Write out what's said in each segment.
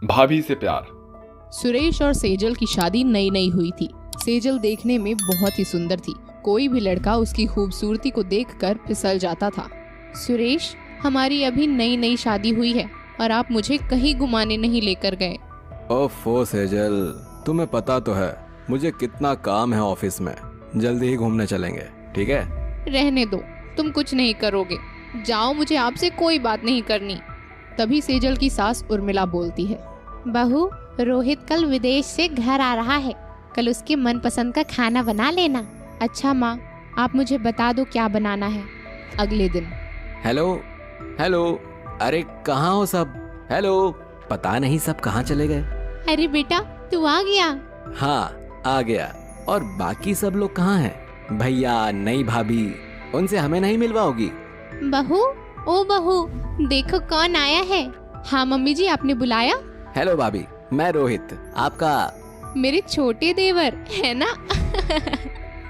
भाभी से प्यार। सुरेश और सेजल की शादी नई नई हुई थी। सेजल देखने में बहुत ही सुंदर थी। कोई भी लड़का उसकी खूबसूरती को देखकर फिसल जाता था। सुरेश, हमारी अभी नई नई शादी हुई है और आप मुझे कहीं घुमाने नहीं लेकर गए। ओफो सेजल, तुम्हें पता तो है मुझे कितना काम है ऑफिस में। जल्दी ही घूमने चलेंगे, ठीक है? रहने दो, तुम कुछ नहीं करोगे। जाओ, मुझे आपसे कोई बात नहीं करनी। तभी सेजल की सास उर्मिला बोलती है, बहू, रोहित कल विदेश से घर आ रहा है। कल उसके मनपसंद का खाना बना लेना। अच्छा माँ, आप मुझे बता दो क्या बनाना है। अगले दिन, हेलो हेलो, अरे कहाँ हो सब? हेलो, पता नहीं सब कहाँ चले गए। अरे बेटा, तू आ गया। हाँ, आ गया। और बाकी सब लोग कहाँ हैं? भैया, नई भाभी, उनसे हमें नहीं मिलवाओगी? बहू, ओ बहू, देखो कौन आया है। हाँ मम्मी जी, आपने बुलाया? हेलो भाभी, मैं रोहित, आपका। मेरे छोटे देवर है ना?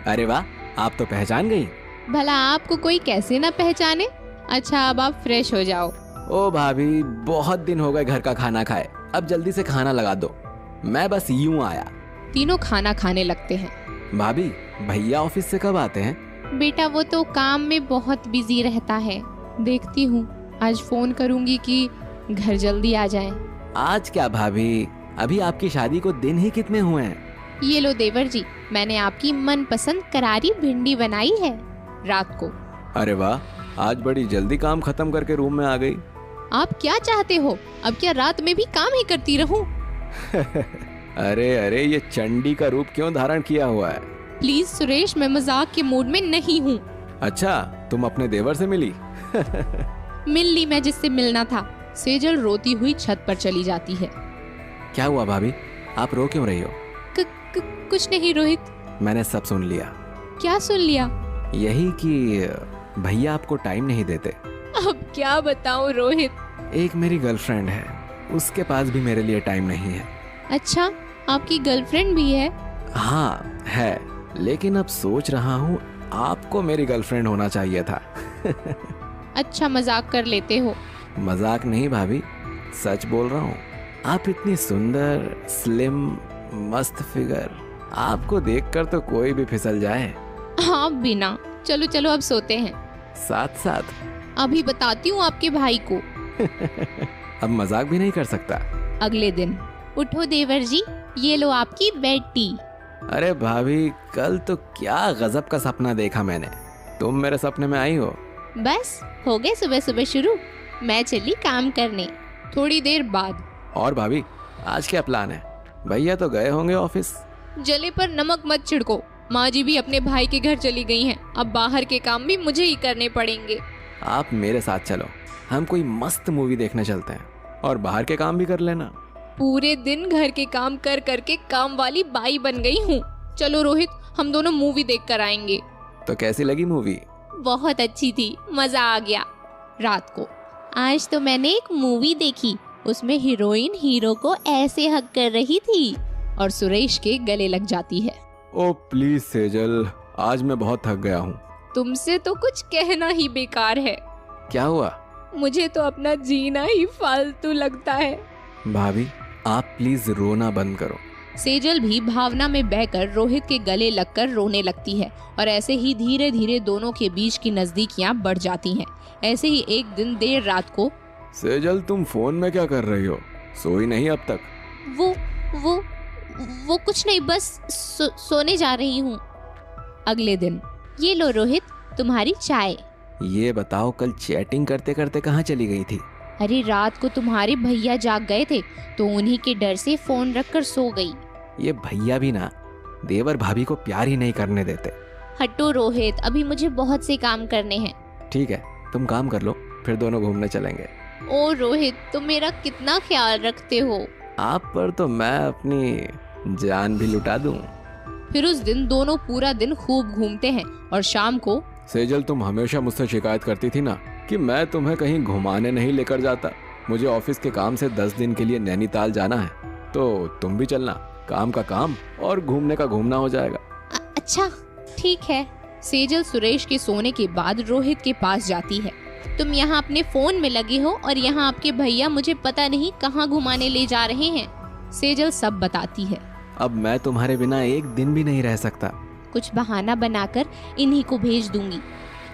अरे वाह, आप तो पहचान गई। भला आपको कोई कैसे ना पहचाने। अच्छा, अब आप फ्रेश हो जाओ। ओ भाभी, बहुत दिन हो गए घर का खाना खाए, अब जल्दी से खाना लगा दो। मैं बस यूं आया। तीनों खाना खाने लगते हैं। भाभी, भैया ऑफिस से कब आते हैं? बेटा, वो तो काम में बहुत बिजी रहता है। देखती हूँ, आज फोन करूँगी कि घर जल्दी आ जाए। आज क्या भाभी, अभी आपकी शादी को दिन ही कितने हुए हैं? ये लो देवर जी, मैंने आपकी मनपसंद करारी भिंडी बनाई है रात को। अरे वाह, आज बड़ी जल्दी काम खत्म करके रूम में आ गई। आप क्या चाहते हो? अब क्या रात में भी काम ही करती रहूं? अरे अरे, ये चंडी का रूप क्यों धारण किया हुआ है? प्लीज सुरेश, मैं मजाक के मूड में नहीं हूँ। अच्छा, तुम अपने देवर से मिली? मिल ली मैं जिससे मिलना था। सेजल रोती हुई छत पर चली जाती है। क्या हुआ भाभी, आप रो क्यों रही हो? कुछ नहीं रोहित। मैंने सब सुन लिया। क्या सुन लिया? यही कि भैया आपको टाइम नहीं देते। अब क्या बताऊं रोहित। एक मेरी गर्लफ्रेंड है, उसके पास भी मेरे लिए टाइम नहीं है। अच्छा, आपकी गर्लफ्रेंड भी है? हाँ है, लेकिन अब सोच रहा हूँ आपको मेरी गर्लफ्रेंड होना चाहिए था। अच्छा, मजाक कर लेते हो? मजाक नहीं भाभी, सच बोल रहा हूँ। आप इतनी सुंदर, स्लिम, मस्त फिगर, आपको देखकर तो कोई भी फिसल जाए। हाँ बिना। चलो चलो, अब सोते हैं। साथ साथ? अभी बताती हूँ आपके भाई को। अब मजाक भी नहीं कर सकता। अगले दिन, उठो देवर जी, ये लो आपकी बेड टी। अरे भाभी, कल तो क्या गजब का सपना देखा मैंने। तुम मेरे सपने में आई हो? बस हो गए सुबह सुबह शुरू। मैं चली काम करने। थोड़ी देर बाद, और भाभी, आज क्या प्लान है? भैया तो गए होंगे ऑफिस। जले पर नमक मत छिड़को। माँ जी भी अपने भाई के घर चली गई हैं। अब बाहर के काम भी मुझे ही करने पड़ेंगे। आप मेरे साथ चलो, हम कोई मस्त मूवी देखने चलते हैं, और बाहर के काम भी कर लेना। पूरे दिन घर के काम कर करके काम वाली बाई बन गई हूँ। चलो रोहित, हम दोनों मूवी देख कर आएंगे। तो कैसी लगी मूवी? बहुत अच्छी थी, मजा आ गया। रात को, आज तो मैंने एक मूवी देखी, उसमें हीरोइन हीरो को ऐसे हक कर रही थी और सुरेश के गले लग जाती है। ओ प्लीज सेजल, आज मैं बहुत थक गया हूँ। तुमसे तो कुछ कहना ही बेकार है। क्या हुआ? मुझे तो अपना जीना ही फालतू लगता है। भाभी, आप प्लीज रोना बंद करो। सेजल भी भावना में बहकर रोहित के गले लगकर रोने लगती है और ऐसे ही धीरे धीरे दोनों के बीच की नजदीकियां बढ़ जाती हैं। ऐसे ही एक दिन देर रात को, सेजल, तुम फोन में क्या कर रही हो? सोई नहीं अब तक? वो कुछ नहीं, बस सोने जा रही हूँ। अगले दिन, ये लो रोहित, तुम्हारी चाय। ये बताओ, कल चैटिंग करते करते कहाँ चली गई थी? अरे रात को तुम्हारे भैया जाग गए थे तो उन्हीं के डर से फोन रखकर सो गई। ये भैया भी ना देवर भाभी को प्यार ही नहीं करने देते। हटो रोहित, अभी मुझे बहुत से काम करने हैं। ठीक है, तुम काम कर लो, फिर दोनों घूमने चलेंगे। ओ रोहित, तुम मेरा कितना ख्याल रखते हो। आप पर तो मैं अपनी जान भी लुटा दूं। फिर उस दिन दोनों पूरा दिन खूब घूमते हैं और शाम को, सेजल, तुम हमेशा मुझसे शिकायत करती थी ना कि मैं तुम्हें कहीं घुमाने नहीं लेकर जाता। मुझे ऑफिस के काम से 10 दिन के लिए नैनीताल जाना है, तो तुम भी चलना। काम का काम और घूमने का घूमना हो जाएगा। अच्छा ठीक है। सेजल सुरेश के सोने के बाद रोहित के पास जाती है तुम यहाँ अपने फोन में लगे हो और यहाँ आपके भैया मुझे पता नहीं कहाँ घुमाने ले जा रहे हैं। सेजल सब बताती है। अब मैं तुम्हारे बिना एक दिन भी नहीं रह सकता। कुछ बहाना बनाकर इन्हीं को भेज दूंगी।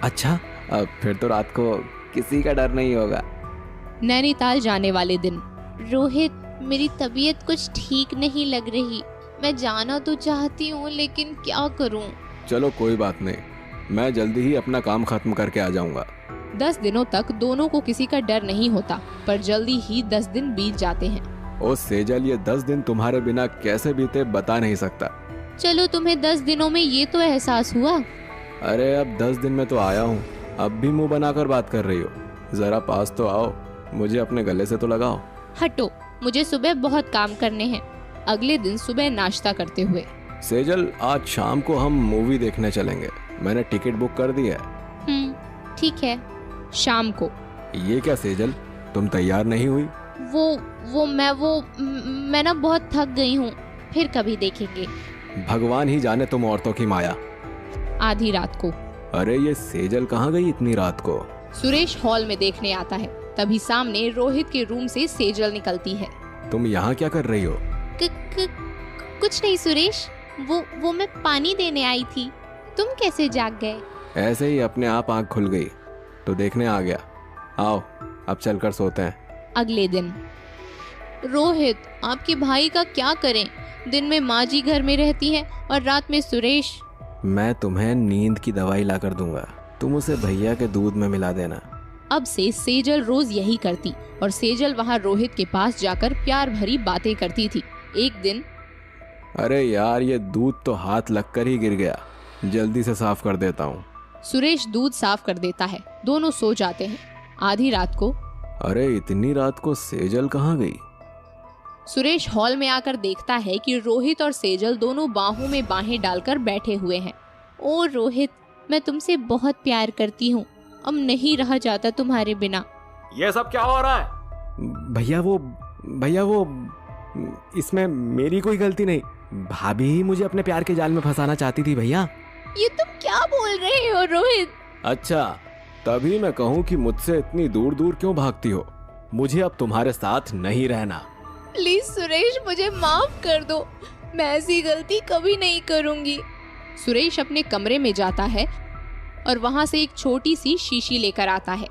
अच्छा, अब फिर तो रात को किसी का डर नहीं होगा। नैनीताल जाने वाले दिन। रोहित, मेरी तबीयत कुछ ठीक नहीं लग रही। मैं जाना तो चाहती हूँ लेकिन क्या करूँ। चलो कोई बात नहीं, मैं जल्दी ही अपना काम खत्म करके आ जाऊंगा। 10 दिनों तक दोनों को किसी का डर नहीं होता, पर जल्दी ही 10 दिन बीत जाते हैं। ओ सेजल, ये 10 दिन तुम्हारे बिना कैसे बीते बता नहीं सकता। चलो, तुम्हें 10 दिनों में ये तो एहसास हुआ। अरे अब 10 दिन में तो आया हूँ, अब भी मुंह बनाकर बात कर रही हो। जरा पास तो आओ, मुझे अपने गले से तो लगाओ। हटो, मुझे सुबह बहुत काम करने हैं। अगले दिन सुबह नाश्ता करते हुए। सेजल, आज शाम को हम मूवी देखने चलेंगे, मैंने टिकट बुक कर दी है। ठीक है। शाम को। ये क्या सेजल, तुम तैयार नहीं हुई? मैं ना बहुत थक गई हूँ, फिर कभी देखेंगे। भगवान ही जाने तुम औरतों की माया। आधी रात को। अरे ये सेजल कहाँ गई इतनी रात को? सुरेश हॉल में देखने आता है, तभी सामने रोहित के रूम से सेजल निकलती है। तुम यहाँ क्या कर रही हो? कुछ नहीं सुरेश, वो मैं पानी देने आई थी। तुम कैसे जाग गए? ऐसे ही अपने आप आँख खुल गई तो देखने आ गया। आओ अब चलकर सोते हैं। अगले दिन। रोहित, आपके भाई का क्या करें? दिन में माँ जी घर में रहती है और रात में सुरेश। मैं तुम्हें नींद की दवाई ला कर दूंगा, तुम उसे भैया के दूध में मिला देना। अब से सेजल रोज यही करती और सेजल वहाँ रोहित के पास जाकर प्यार भरी बातें करती थी। एक दिन। अरे यार, ये दूध तो हाथ लगकर ही गिर गया, जल्दी से साफ कर देता हूँ। सुरेश दूध साफ कर देता है, दोनों सो जाते हैं। आधी रात को। अरे इतनी रात को सेजल कहाँ गई? सुरेश हॉल में आकर देखता है कि रोहित और सेजल दोनों बाहों में बाहें डालकर बैठे हुए हैं। ओ रोहित, मैं तुमसे बहुत प्यार करती हूँ, अब नहीं रहा जाता तुम्हारे बिना। ये सब क्या हो रहा है? भैया वो इसमें मेरी कोई गलती नहीं, भाभी ही मुझे अपने प्यार के जाल में फंसाना चाहती थी भैया। ये तुम क्या बोल रहे हो रोहित? अच्छा, तभी मैं कहूँ कि मुझसे इतनी दूर दूर क्यों भागती हो। मुझे अब तुम्हारे साथ नहीं रहना। प्लीज सुरेश, मुझे माफ कर दो, मैं ऐसी गलती कभी नहीं करूंगी। सुरेश अपने कमरे में जाता है और वहाँ से एक छोटी सी शीशी लेकर आता है।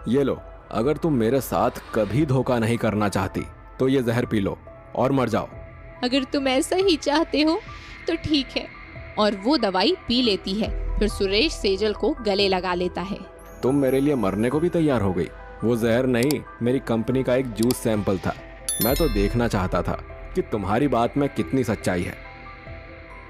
ये लो, अगर तुम मेरे साथ कभी धोखा नहीं करना चाहती तो ये जहर पी लो और मर जाओ। अगर तुम ऐसा ही चाहते हो तो ठीक है। और वो दवाई पी लेती है। फिर सुरेश सेजल को गले लगा लेता है। तुम मेरे लिए मरने को भी तैयार हो गई। वो जहर नहीं, मेरी कंपनी का एक जूस सैंपल था। मैं तो देखना चाहता था कि तुम्हारी बात में कितनी सच्चाई है।